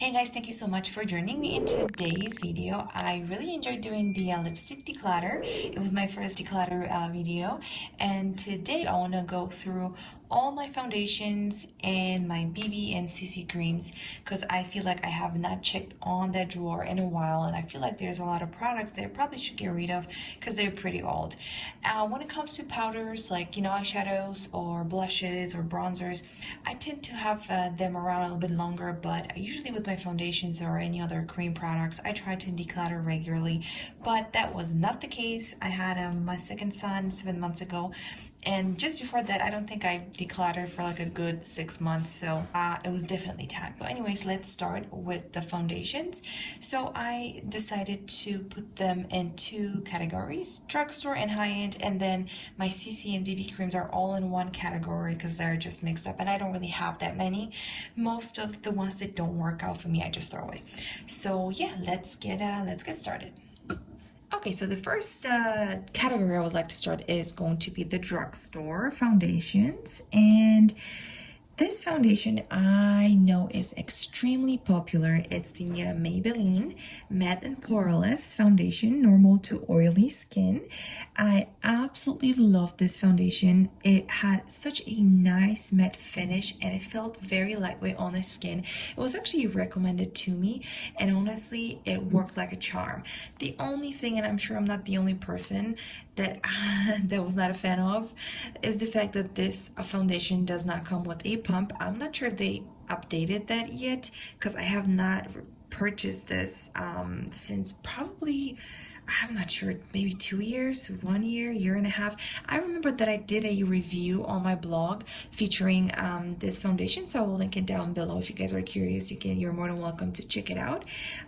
Hey guys, thank you so much for joining me in today's video. I really enjoyed doing the lipstick declutter. It was my first declutter video, and today I want to go through all my foundations and my BB and CC creams because I feel like I have not checked on that drawer in a while, and I feel like there's a lot of products that I probably should get rid of because they're pretty old. When it comes to powders like eyeshadows or blushes or bronzers, I tend to have them around a little bit longer, but usually with my foundations or any other cream products, I try to declutter regularly, but that was not the case. I had my second son 7 months ago, and just before that, I don't think I decluttered for like a good 6 months, so it was definitely time. So anyways, let's start with the foundations. So I decided to put them in two categories, drugstore and high-end, and then my CC and BB creams are all in one category because they're just mixed up, and I don't really have that many. Most of the ones that don't work out for me, I just throw away. So yeah, let's get started. Okay, so the first category I would like to start is going to be the drugstore foundations. And this foundation I know is extremely popular. It's the Maybelline Matte and Poreless Foundation, normal to oily skin. I absolutely love this foundation. It had such a nice matte finish and it felt very lightweight on the skin. It was actually recommended to me, and honestly, it worked like a charm. The only thing, and I'm sure I'm not the only person that that was not a fan of, is the fact that this foundation does not come with a pump. I'm not sure if they updated that yet because I have not purchased this since probably, I'm not sure, maybe 2 years, 1 year, year and a half. I remember that I did a review on my blog featuring this foundation, so I will link it down below. If you guys are curious, you're more than welcome to check it out.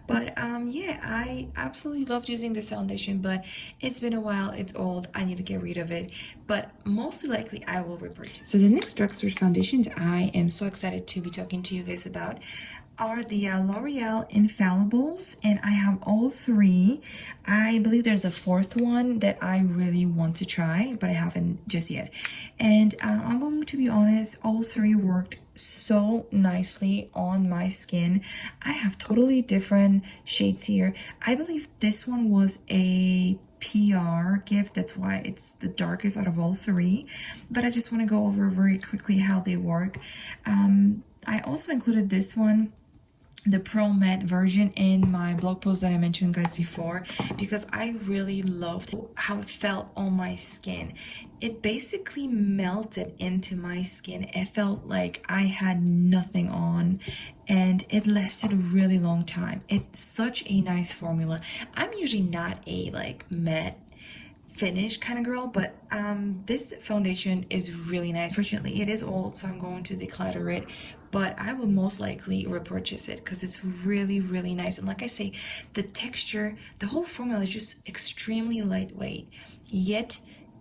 But yeah, I absolutely loved using this foundation, but it's been a while, it's old, I need to get rid of it. But mostly likely I will repurchase. So the next drugstore foundations I am so excited to be talking to you guys about are the L'Oreal Infallibles, and I have all three. I believe there's a fourth one that I really want to try, but I haven't just yet. And I'm going to be honest, all three worked so nicely on my skin. I have totally different shades here. I believe this one was a PR gift, that's why it's the darkest out of all three, but I just want to go over very quickly how they work. I also included this one, the Pro Matte version, in my blog post that I mentioned guys before, because I really loved how it felt on my skin. It basically melted into my skin. It felt like I had nothing on, and it lasted a really long time. It's such a nice formula. I'm usually not a like matte finish kind of girl, but this foundation is really nice. Fortunately, it is old, so I'm going to declutter it, but I will most likely repurchase it because it's really, really nice. And like I say, the texture, the whole formula is just extremely lightweight, yet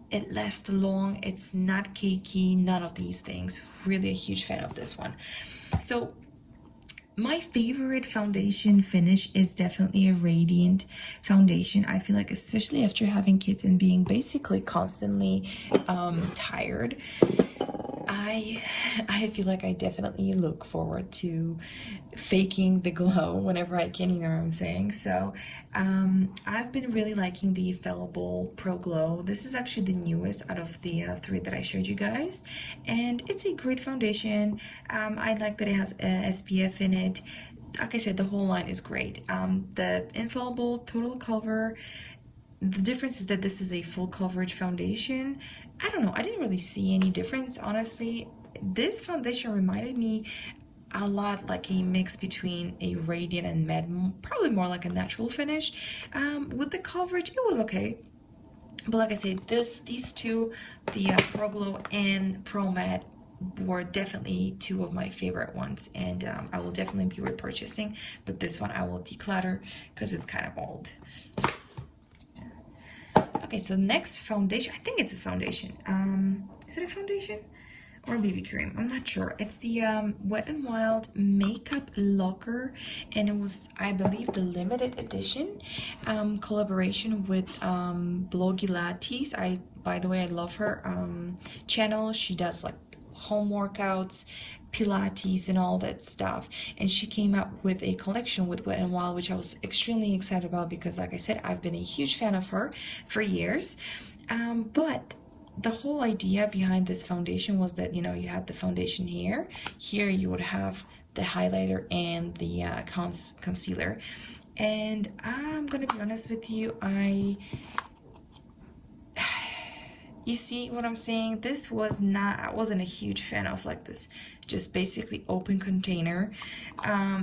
it lasts long. It's not cakey, none of these things. Really a huge fan of this one. So my favorite foundation finish is definitely a radiant foundation. I feel like, especially after having kids and being basically constantly tired, I feel like I definitely look forward to faking the glow whenever I can, you know what I'm saying? So I've been really liking the Infallible Pro Glow. This is actually the newest out of the three that I showed you guys, and it's a great foundation. I like that it has SPF in it. Like I said, the whole line is great. The Infallible Total Cover, the difference is that this is a full coverage foundation. I don't know, I didn't really see any difference, honestly. This foundation reminded me a lot like a mix between a radiant and matte, probably more like a natural finish. With the coverage, it was okay, but like I said, these two, the Pro Glow and Pro Matte, were definitely two of my favorite ones, and I will definitely be repurchasing, but this one I will declutter because it's kind of old. Okay, so next foundation, I think it's a foundation. Is it a foundation or a BB cream? I'm not sure. It's the Wet n Wild Makeup Locker, and it was, I believe, the limited edition collaboration with Blogilates. By the way, I love her channel. She does like home workouts, Pilates and all that stuff, and she came up with a collection with Wet n Wild, which I was extremely excited about because, like I said, I've been a huge fan of her for years. But the whole idea behind this foundation was that, you know, you had the foundation here. Here you would have the highlighter and the concealer. And I'm gonna be honest with you, you see what I'm saying? I wasn't a huge fan of like this just basically open container.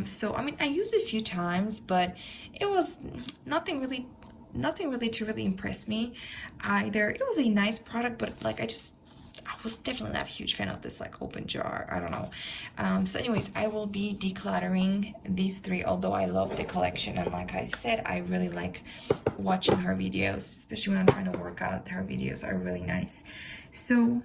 So I mean, I used it a few times, but it was nothing really to really impress me either. It was a nice product, but like I was definitely not a huge fan of this like open jar. I don't know. So anyways, I will be decluttering these three, although I love the collection, and like I said, I really like watching her videos, especially when I'm trying to work out. Her videos are really nice. So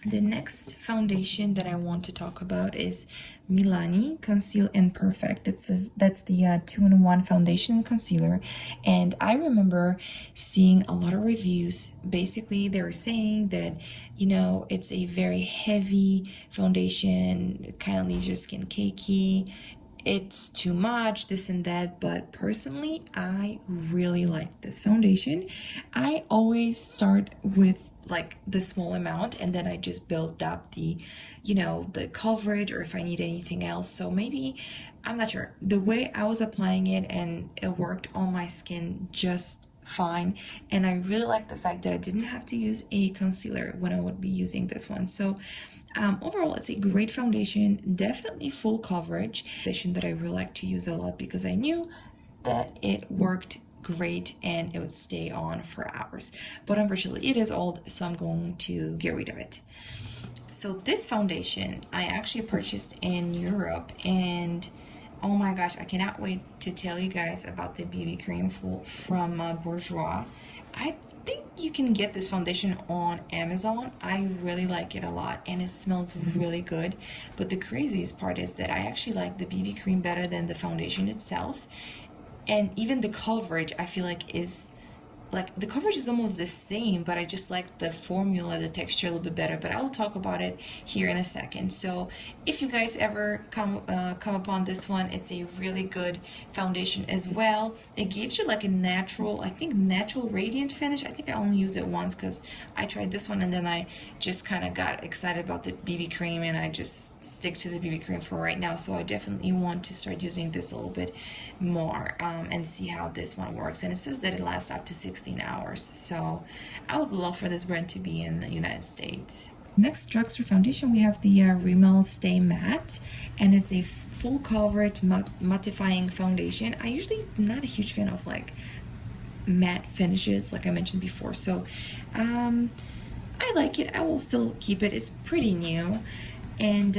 the next foundation that I want to talk about is Milani Conceal and Perfect. It says that's the 2-in-1 foundation and concealer, and I remember seeing a lot of reviews. Basically, they were saying that, you know, it's a very heavy foundation. It kind of leaves your skin cakey. It's too much, this and that. But personally, I really like this foundation. I always start with like the small amount, and then I just build up the, you know, the coverage, or if I need anything else. So maybe, I'm not sure, the way I was applying it, and it worked on my skin just fine. And I really like the fact that I didn't have to use a concealer when I would be using this one. So overall, it's a great foundation, definitely full coverage foundation that I really like to use a lot because I knew that it worked great and it would stay on for hours. But unfortunately, it is old, so I'm going to get rid of it. So this foundation I actually purchased in Europe, and oh my gosh, I cannot wait to tell you guys about the BB cream from Bourjois. I think you can get this foundation on Amazon. I really like it a lot, and it smells really good. But the craziest part is that I actually like the BB cream better than the foundation itself. And even the coverage, I feel like the coverage is almost the same, but I just like the formula, the texture a little bit better. But I will talk about it here in a second. So if you guys ever come upon this one, it's a really good foundation as well. It gives you like a natural, I think, natural radiant finish. I think I only used it once because I tried this one, and then I just kind of got excited about the BB cream, and I just stick to the BB cream for right now. So I definitely want to start using this a little bit more and see how this one works. And it says that it lasts up to 16 hours. So I would love for this brand to be in the United States. Next Drugstore Foundation, we have the Rimmel Stay Matte, and it's a full coverage mattifying foundation. I usually not a huge fan of like matte finishes, like I mentioned before. So I like it. I will still keep it. It's pretty new. And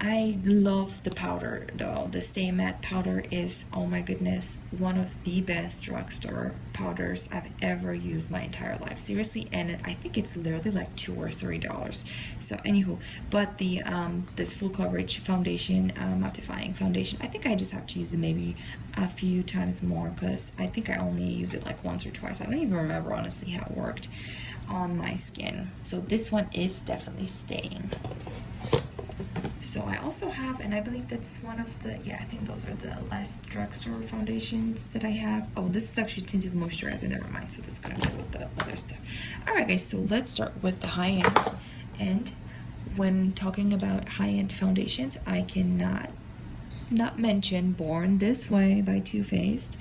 I love the powder though. The Stay Matte powder is, oh my goodness, one of the best drugstore powders I've ever used my entire life. Seriously, and I think it's literally like $2 or $3. So anywho, but the this full coverage foundation, mattifying foundation, I think I just have to use it maybe a few times more because I think I only use it like once or twice. I don't even remember honestly how it worked on my skin. So this one is definitely staying. So I also have, and I believe that's one of the, yeah, I think those are the last drugstore foundations that I have. Oh, this is actually tinted moisturizer, never mind. So this is gonna go with the other stuff. All right, guys, so let's start with the Highend. And when talking about Highend foundations, I cannot not mention Born This Way by Too Faced.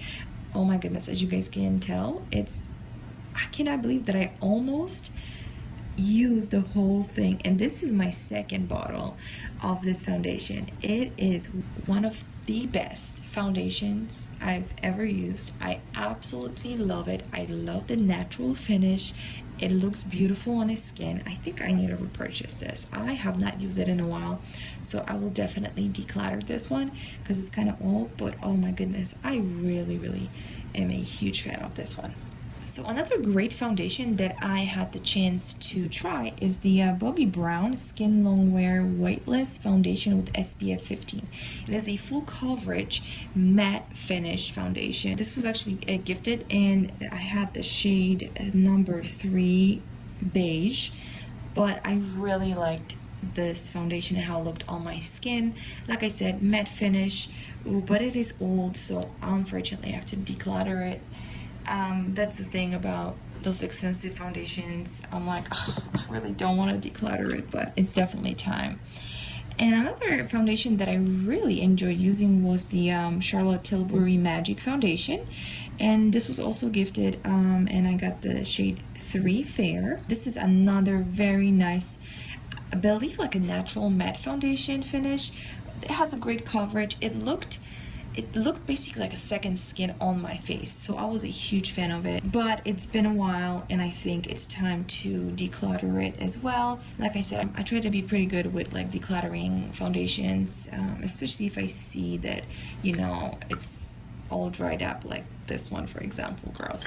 Oh my goodness, as you guys can tell, I cannot believe that I almost use the whole thing, and this is my second bottle of this foundation. It is one of the best foundations I've ever used. I absolutely love it. I love the natural finish. It looks beautiful on his skin. I think I need to repurchase this. I have not used it in a while, so I will definitely declutter this one because it's kind of old, but oh my goodness, I really am a huge fan of this one. So another great foundation that I had the chance to try is the Bobbi Brown Skin Longwear Weightless Foundation with SPF 15. It is a full coverage matte finish foundation. This was actually gifted, and I had the shade number 3 beige, but I really liked this foundation and how it looked on my skin. Like I said, matte finish, but it is old, so unfortunately I have to declutter it. That's the thing about those expensive foundations. I'm like, oh, I really don't want to declutter it, but it's definitely time. And another foundation that I really enjoyed using was the Charlotte Tilbury Magic Foundation. And this was also gifted, and I got the shade 3 Fair. This is another very nice, I believe like a natural matte foundation finish. It has a great coverage. It looked basically like a second skin on my face, so I was a huge fan of it. But it's been a while and I think it's time to declutter it as well. Like I said, I try to be pretty good with like decluttering foundations, especially if I see that, you know, it's all dried up, like this one for example, girls.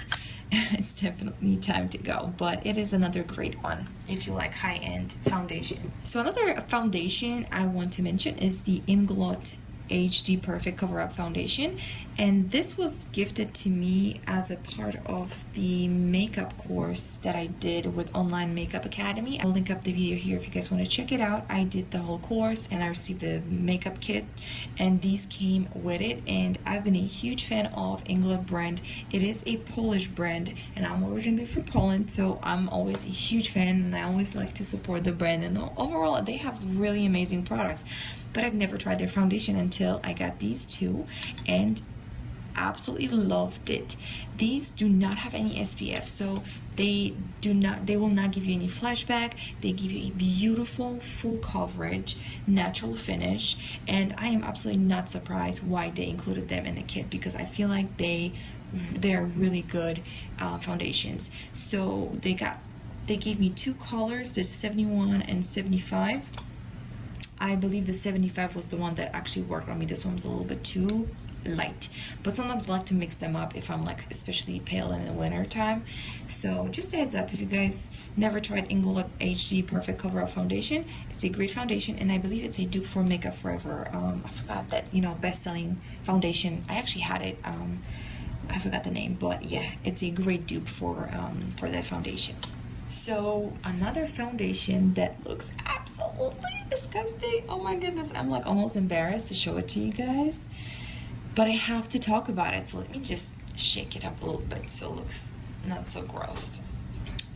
It's definitely time to go, but it is another great one if you like high-end foundations. So another foundation I want to mention is the Inglot HD Perfect Cover Up Foundation, and this was gifted to me as a part of the makeup course that I did with Online Makeup Academy. I'll link up the video here if you guys want to check it out. I did the whole course and I received the makeup kit, and these came with it, and I've been a huge fan of Inglot brand. It is a Polish brand and I'm originally from Poland, so I'm always a huge fan and I always like to support the brand, and overall they have really amazing products. But I've never tried their foundation until I got these two and absolutely loved it. These do not have any SPF, so they will not give you any flashback. They give you a beautiful full coverage natural finish, and I am absolutely not surprised why they included them in the kit, because I feel like they're really good foundations. So they gave me two colors, the 71 and 75. I believe the 75 was the one that actually worked on me. This one was a little bit too light, but sometimes I like to mix them up if I'm like especially pale in the winter time. So just a heads up, if you guys never tried Inglot HD Perfect Cover Up Foundation, it's a great foundation, and I believe it's a dupe for Makeup Forever. I forgot that, you know, best-selling foundation. I actually had it. I forgot the name, but yeah, it's a great dupe for that foundation. So another foundation that looks absolutely disgusting. Oh my goodness, I'm like almost embarrassed to show it to you guys, but I have to talk about it. So let me just shake it up a little bit so it looks not so gross.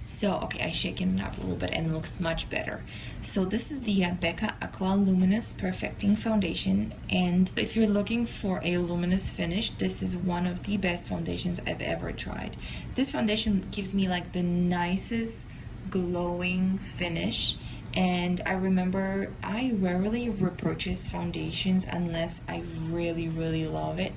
So okay, I shaken it up a little bit and it looks much better. So this is the Becca Aqua Luminous Perfecting Foundation, and if you're looking for a luminous finish, this is one of the best foundations I've ever tried. This foundation gives me like the nicest glowing finish, and I remember I rarely repurchase foundations unless I really love it,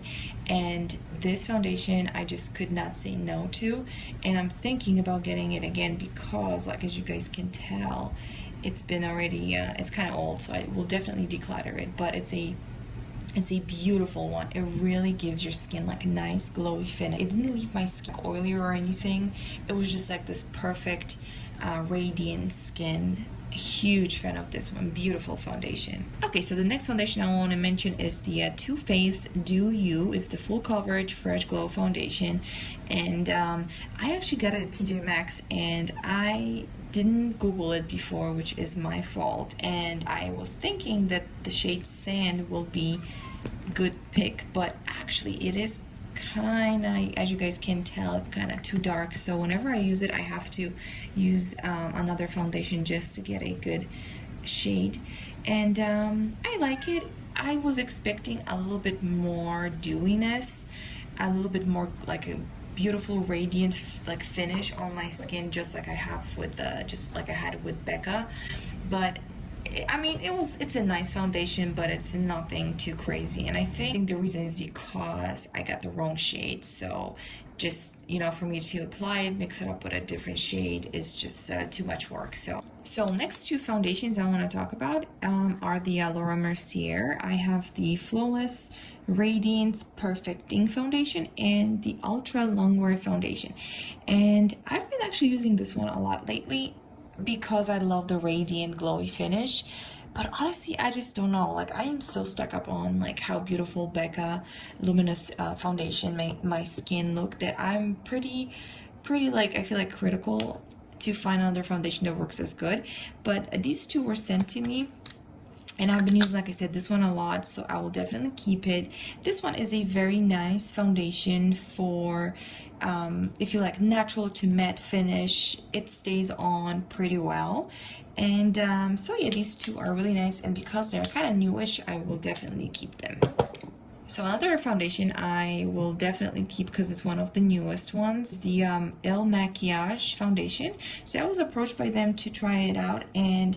and this foundation I just could not say no to, and I'm thinking about getting it again because, like, as you guys can tell, it's been already it's kind of old, so I will definitely declutter it. But it's a beautiful one. It really gives your skin like a nice glowy finish. It didn't leave my skin oily or anything. It was just like this perfect radiant skin. Huge fan of this one. Beautiful foundation. Okay, so the next foundation I want to mention is the Too Faced Do You. It's the full coverage fresh glow foundation, and I actually got it at TJ Maxx, and I didn't Google it before, which is my fault, and I was thinking that the shade Sand will be good pick, but actually it is kind of, as you guys can tell, it's kind of too dark. So whenever I use it, I have to use another foundation just to get a good shade, and I like it. I was expecting a little bit more dewiness, a little bit more like a beautiful radiant like finish on my skin, just like I have with just like I had with Becca. But I mean, it's a nice foundation, but it's nothing too crazy. And I think the reason is because I got the wrong shade. So just, you know, for me to apply it, mix it up with a different shade is just too much work. So next two foundations I want to talk about are the Laura Mercier. I have the Flawless Radiance Perfecting Foundation and the Ultra Longwear Foundation. And I've been actually using this one a lot lately because I love the radiant glowy finish. But honestly, I just don't know, like I am so stuck up on like how beautiful Becca Luminous Foundation made my skin look that I'm pretty like, I feel like critical to find another foundation that works as good. But these two were sent to me, and I've been using, like I said, this one a lot, so I will definitely keep it. This one is a very nice foundation for if you like natural to matte finish. It stays on pretty well. And so yeah, these two are really nice, and because they're kind of newish, I will definitely keep them. So another foundation I will definitely keep because it's one of the newest ones, the Il Maquillage foundation. So I was approached by them to try it out, and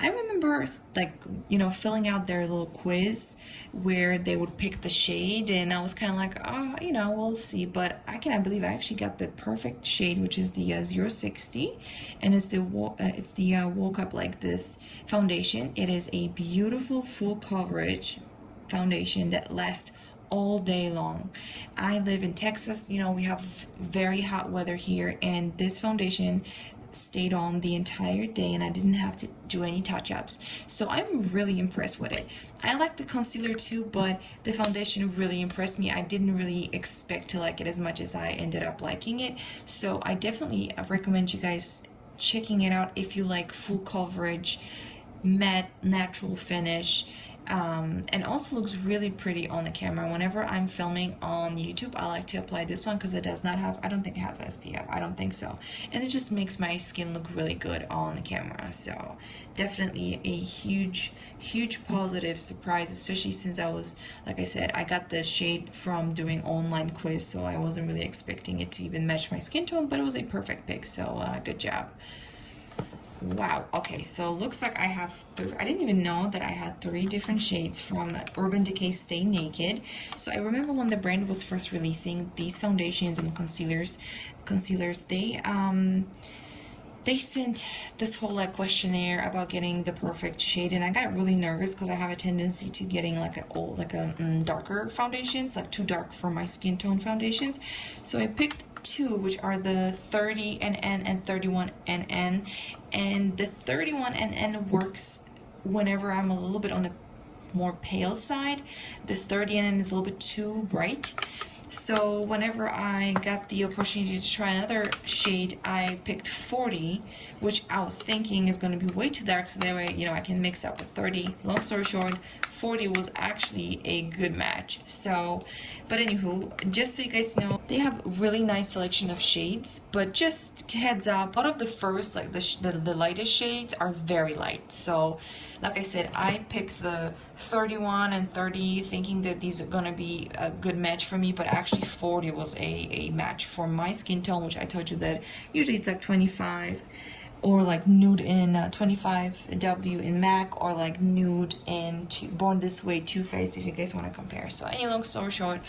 I remember, like, you know, filling out their little quiz where they would pick the shade, and I was kind of like, oh, you know, we'll see. But I cannot believe I actually got the perfect shade, which is the 060, and it's the Woke Up Like This foundation. It is a beautiful full coverage foundation that lasts all day long. I live in Texas, you know, we have very hot weather here, and this foundation stayed on the entire day, and I didn't have to do any touch-ups. So I'm really impressed with it. I like the concealer too, but the foundation really impressed me. I didn't really expect to like it as much as I ended up liking it. So I definitely recommend you guys checking it out if you like full coverage, matte, natural finish. And also looks really pretty on the camera. Whenever I'm filming on YouTube, I like to apply this one because it does not have, I don't think it has SPF, I don't think so, and it just makes my skin look really good on the camera. So definitely a huge positive surprise, especially since I was, like I said, I got the shade from doing online quiz, so I wasn't really expecting it to even match my skin tone, but it was a perfect pick. So good job. Wow, okay, so looks like I have I didn't even know that I had 3 different shades from Urban Decay Stay Naked. So I remember when the brand was first releasing these foundations and concealers, they sent this whole like questionnaire about getting the perfect shade, and I got really nervous because I have a tendency to getting like darker foundations, like too dark for my skin tone foundations. So I picked 2, which are the 30NN and 31NN, and the 31NN works whenever I'm a little bit on the more pale side. The 30NN is a little bit too bright. So whenever I got the opportunity to try another shade, I picked 40, which I was thinking is going to be way too dark, so that way, you know, I can mix up with 30. Long story short, 40 was actually a good match. So, but anywho, just so you guys know, they have really nice selection of shades, but just heads up, out of the first, like the lightest shades are very light. So like I said, I picked the 31 and 30 thinking that these are gonna be a good match for me, but actually 40 was a match for my skin tone, which I told you that usually it's like 25, or like nude in 25W in MAC, or like nude in Born This Way Too Faced, if you guys want to compare. So any long story short,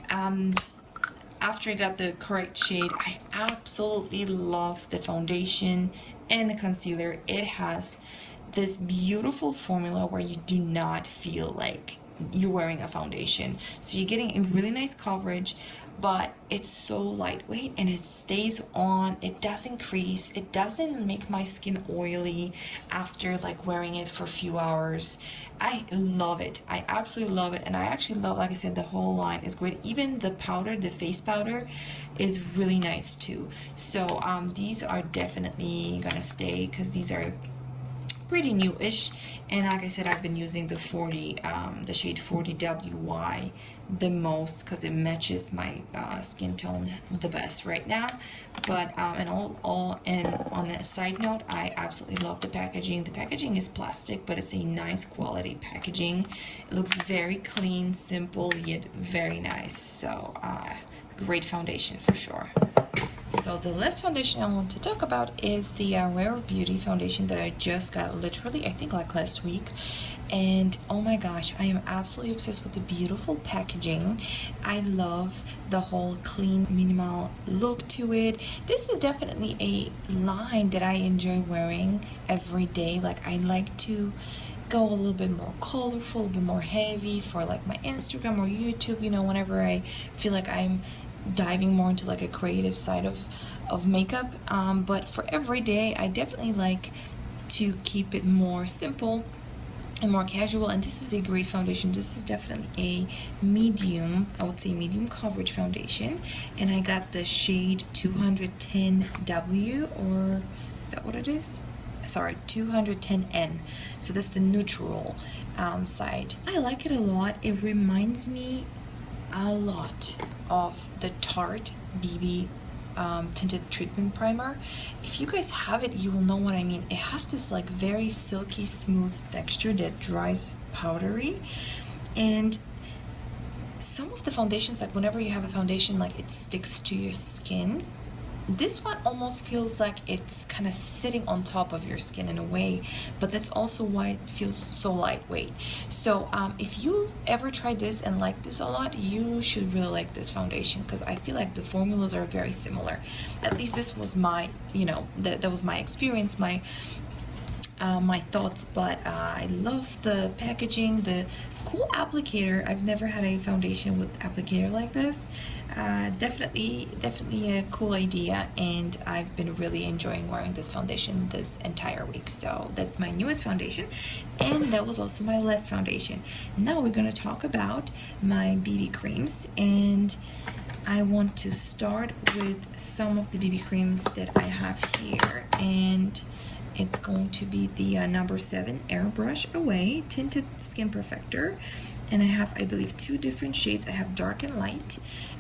after I got the correct shade, I absolutely love the foundation and the concealer. It has this beautiful formula where you do not feel like you're wearing a foundation. So you're getting a really nice coverage, but it's so lightweight and it stays on. It doesn't crease. It doesn't make my skin oily after like wearing it for a few hours. I love it. I absolutely love it. And I actually love, like I said, the whole line is great. Even the powder, the face powder, is really nice too. So these are definitely gonna stay because these are pretty newish, and like I said, I've been using the 40, the shade 40WY the most because it matches my skin tone the best right now. But and on that side note, I absolutely love the packaging. The packaging is plastic, but it's a nice quality packaging. It looks very clean, simple, yet very nice. So great foundation for sure. So the last foundation I want to talk about is the Rare Beauty foundation that I just got literally, I think like last week. And oh my gosh, I am absolutely obsessed with the beautiful packaging. I love the whole clean, minimal look to it. This is definitely a line that I enjoy wearing every day. Like I like to go a little bit more colorful, a little bit more heavy for like my Instagram or YouTube, you know, whenever I feel like I'm diving more into like a creative side of makeup. But for every day, I definitely like to keep it more simple and more casual. And this is a great foundation. This is definitely a medium, I would say medium coverage foundation, and I got the shade 210W, or is that what it is? Sorry, 210N. So that's the neutral side. I like it a lot. It reminds me a lot of the Tarte BB tinted treatment primer. If you guys have it, you will know what I mean. It has this like very silky smooth texture that dries powdery, and some of the foundations, like whenever you have a foundation, like it sticks to your skin. This one almost feels like it's kind of sitting on top of your skin in a way, but that's also why it feels so lightweight. So if you ever try this and like this a lot, you should really like this foundation, because I feel like the formulas are very similar. At least this was my, that was my experience, my thoughts. But I love the packaging, the cool applicator. I've never had a foundation with applicator like this. Definitely a cool idea, and I've been really enjoying wearing this foundation this entire week. So that's my newest foundation, and that was also my last foundation. Now we're gonna talk about my BB creams, and I want to start with some of the BB creams that I have here, and it's going to be the number 7 Airbrush Away Tinted Skin Perfector, and I have, I believe, 2 different shades. I have dark and light,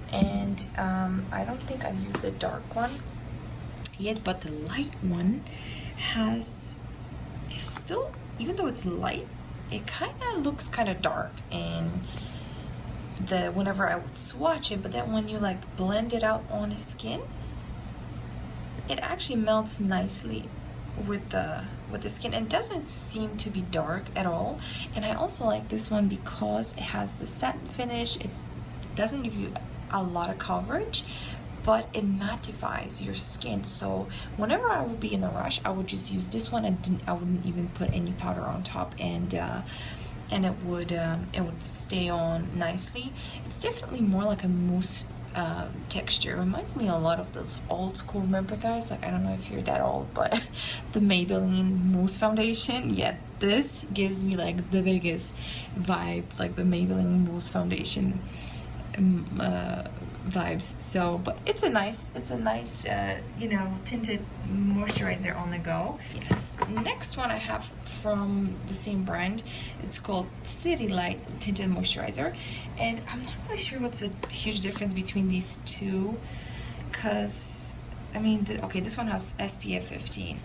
and I don't think I've used the dark one yet, but the light one has, it's still, even though it's light, it kind of looks kind of dark, and whenever I would swatch it, but then when you like blend it out on the skin, it actually melts nicely with the skin, and doesn't seem to be dark at all. And I also like this one because it has the satin finish. It doesn't give you a lot of coverage, but it mattifies your skin. So whenever I would be in a rush, I would just use this one, and I wouldn't even put any powder on top, and it would stay on nicely. It's definitely more like a mousse texture. It reminds me a lot of those old school, remember guys, like I don't know if you're that old, but the Maybelline mousse foundation. Yeah, this gives me like the biggest vibe, like the Maybelline mousse foundation vibes. So, but it's a nice tinted moisturizer on the go. Yes. Next one I have from the same brand. It's called City Light Tinted Moisturizer, and I'm not really sure what's the huge difference between these two, because I mean, this one has SPF 15,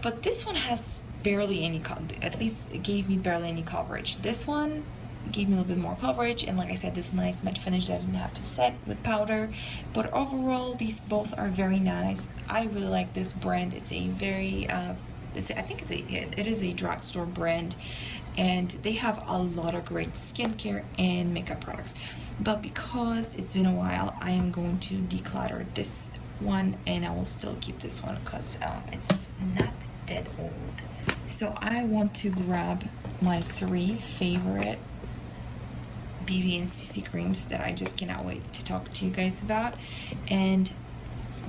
but this one has barely any, at least it gave me barely any coverage. This one gave me a little bit more coverage, and like I said, this nice matte finish that I didn't have to set with powder. But overall, these both are very nice. I really like this brand. It's a very it is a drugstore brand, and they have a lot of great skincare and makeup products. But because it's been a while, I am going to declutter this one, and I will still keep this one because it's not that old. So I want to grab my 3 favorite BB and CC creams that I just cannot wait to talk to you guys about. And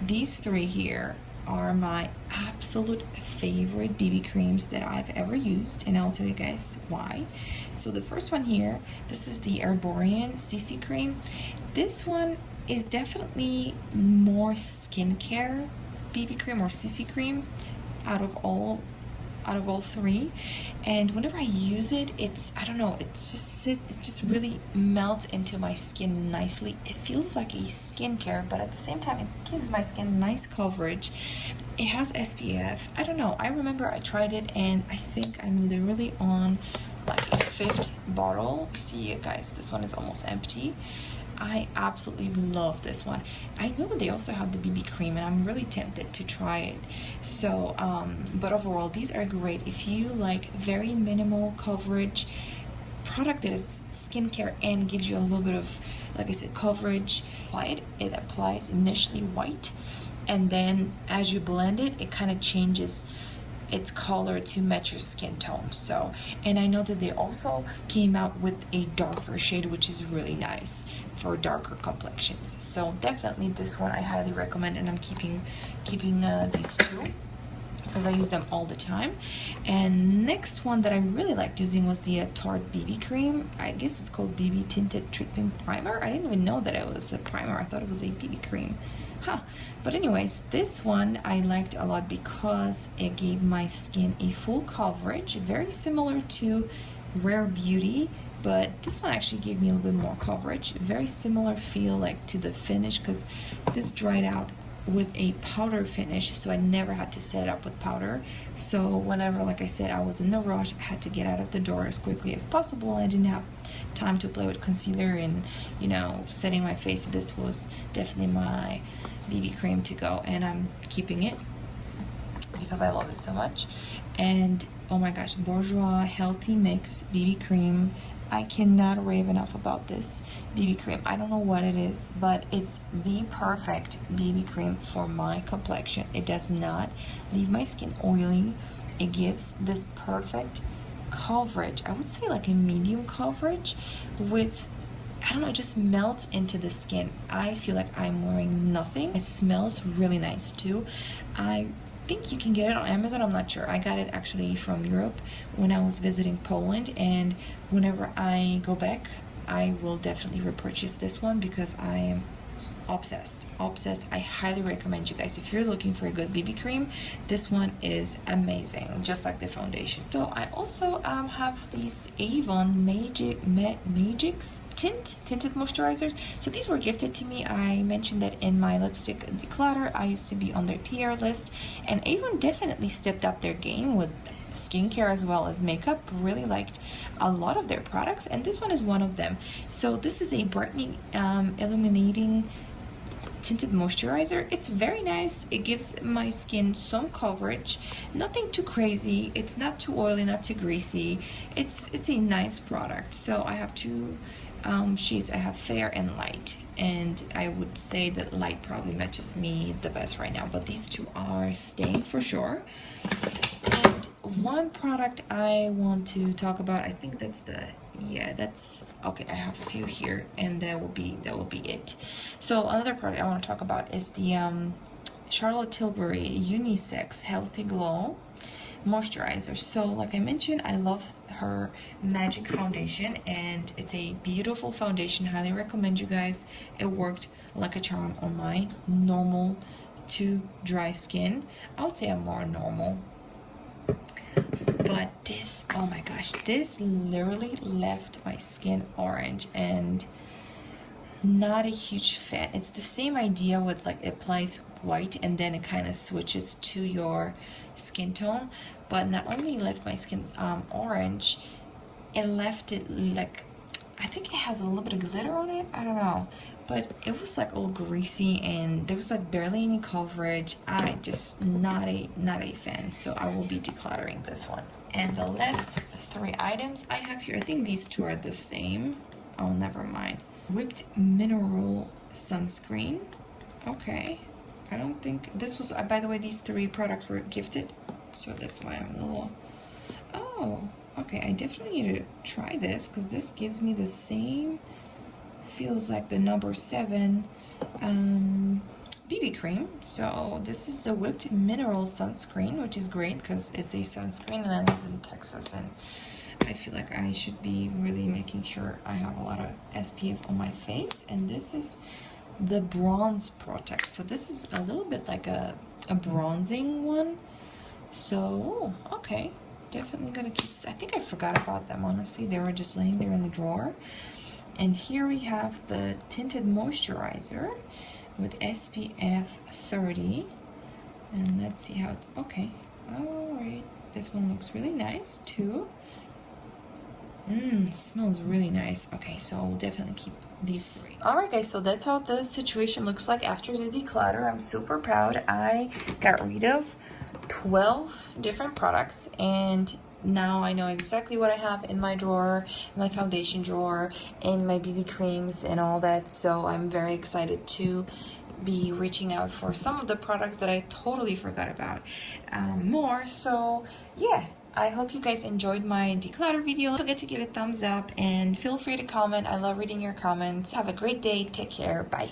these 3 here are my absolute favorite BB creams that I've ever used, and I'll tell you guys why. So the first one here, this is the Herborian CC cream. This one is definitely more skincare BB cream or CC cream out of all 3, and whenever I use it, I don't know, it just really melts into my skin nicely. It feels like a skincare, but at the same time, it gives my skin nice coverage. It has SPF. I don't know, I remember I tried it, and I think I'm literally on like a 5th bottle. See you guys, this one is almost empty. I absolutely love this one. I know that they also have the BB cream, and I'm really tempted to try it. So, but overall, these are great if you like very minimal coverage product that is skincare and gives you a little bit of, like I said, coverage. It applies initially white, and then as you blend it, it kind of changes its color to match your skin tone. So, and I know that they also came out with a darker shade, which is really nice for darker complexions. So definitely this one I highly recommend, and I'm keeping these 2 because I use them all the time. And next one that I really liked using was the Tarte BB cream. I guess it's called BB Tinted Treatment Primer. I didn't even know that it was a primer. I thought it was a BB cream. But anyways, this one I liked a lot because it gave my skin a full coverage, very similar to Rare Beauty, but this one actually gave me a little bit more coverage. Very similar feel like to the finish, because this dried out with a powder finish, so I never had to set it up with powder. So whenever, like I said, I was in a rush, I had to get out of the door as quickly as possible. I didn't have time to play with concealer and, you know, setting my face. This was definitely my BB cream to go, and I'm keeping it because I love it so much. And oh my gosh, Bourjois Healthy Mix BB cream. I cannot rave enough about this BB cream. I don't know what it is, but it's the perfect BB cream for my complexion. It does not leave my skin oily. It gives this perfect coverage. I would say like a medium coverage with, I don't know, it just melts into the skin. I feel like I'm wearing nothing. It smells really nice too. I think you can get it on Amazon. I'm not sure. I got it actually from Europe when I was visiting Poland, and whenever I go back I will definitely repurchase this one because I am obsessed. I highly recommend you guys, if you're looking for a good BB cream, this one is amazing, just like the foundation. So I also have these Avon Magix tinted moisturizers. So these were gifted to me. I mentioned that in my lipstick declutter, I used to be on their PR list, and Avon definitely stepped up their game with skincare as well as makeup. Really liked a lot of their products, and this one is one of them. So this is a brightening illuminating tinted moisturizer. It's very nice. It gives my skin some coverage, nothing too crazy. It's not too oily, not too greasy. It's a nice product. So I have two shades. I have fair and light, and I would say that light probably matches me the best right now, but these two are staying for sure. And one product I want to talk about, I think that's the, yeah, that's okay. I have a few here, and that will be it. So another product I want to talk about is the Charlotte Tilbury Unisex Healthy Glow moisturizer. So like I mentioned, I love her Magic foundation, and it's a beautiful foundation. Highly recommend you guys. It worked like a charm on my normal to dry skin. I would say I'm more normal, but this, oh my gosh, this literally left my skin orange, and not a huge fan. It's the same idea with like it applies white and then it kind of switches to your skin tone, but not only left my skin orange, it left it like, I think it has a little bit of glitter on it, I don't know, but it was like all greasy and there was like barely any coverage. I just not a fan, so I will be decluttering this one. And the last three items I have here, I think these two are the same. Oh, never mind. Whipped mineral sunscreen. Okay, I don't think this was, by the way, these three products were gifted, so that's why I'm a little, oh, okay, I definitely need to try this because this gives me the same, feels like the number 7 BB cream. So this is the Whipped Mineral Sunscreen, which is great because it's a sunscreen, and I live in Texas, and I feel like I should be really making sure I have a lot of SPF on my face. And this is the Bronze Protect. So this is a little bit like a bronzing one. So, okay, definitely gonna keep this. I think I forgot about them, honestly. They were just laying there in the drawer. And here we have the tinted moisturizer with SPF 30. And let's see how, okay, all right. This one looks really nice too. Smells really nice. Okay, so I'll definitely keep these three. All right, guys, so that's how the situation looks like after the declutter. I'm super proud. I got rid of 12 different products, and now I know exactly what I have in my drawer, in my foundation drawer, in my BB creams and all that. So I'm very excited to be reaching out for some of the products that I totally forgot about more. So yeah, I hope you guys enjoyed my declutter video. Don't forget to give it a thumbs up and feel free to comment. I love reading your comments. Have a great day. Take care. Bye.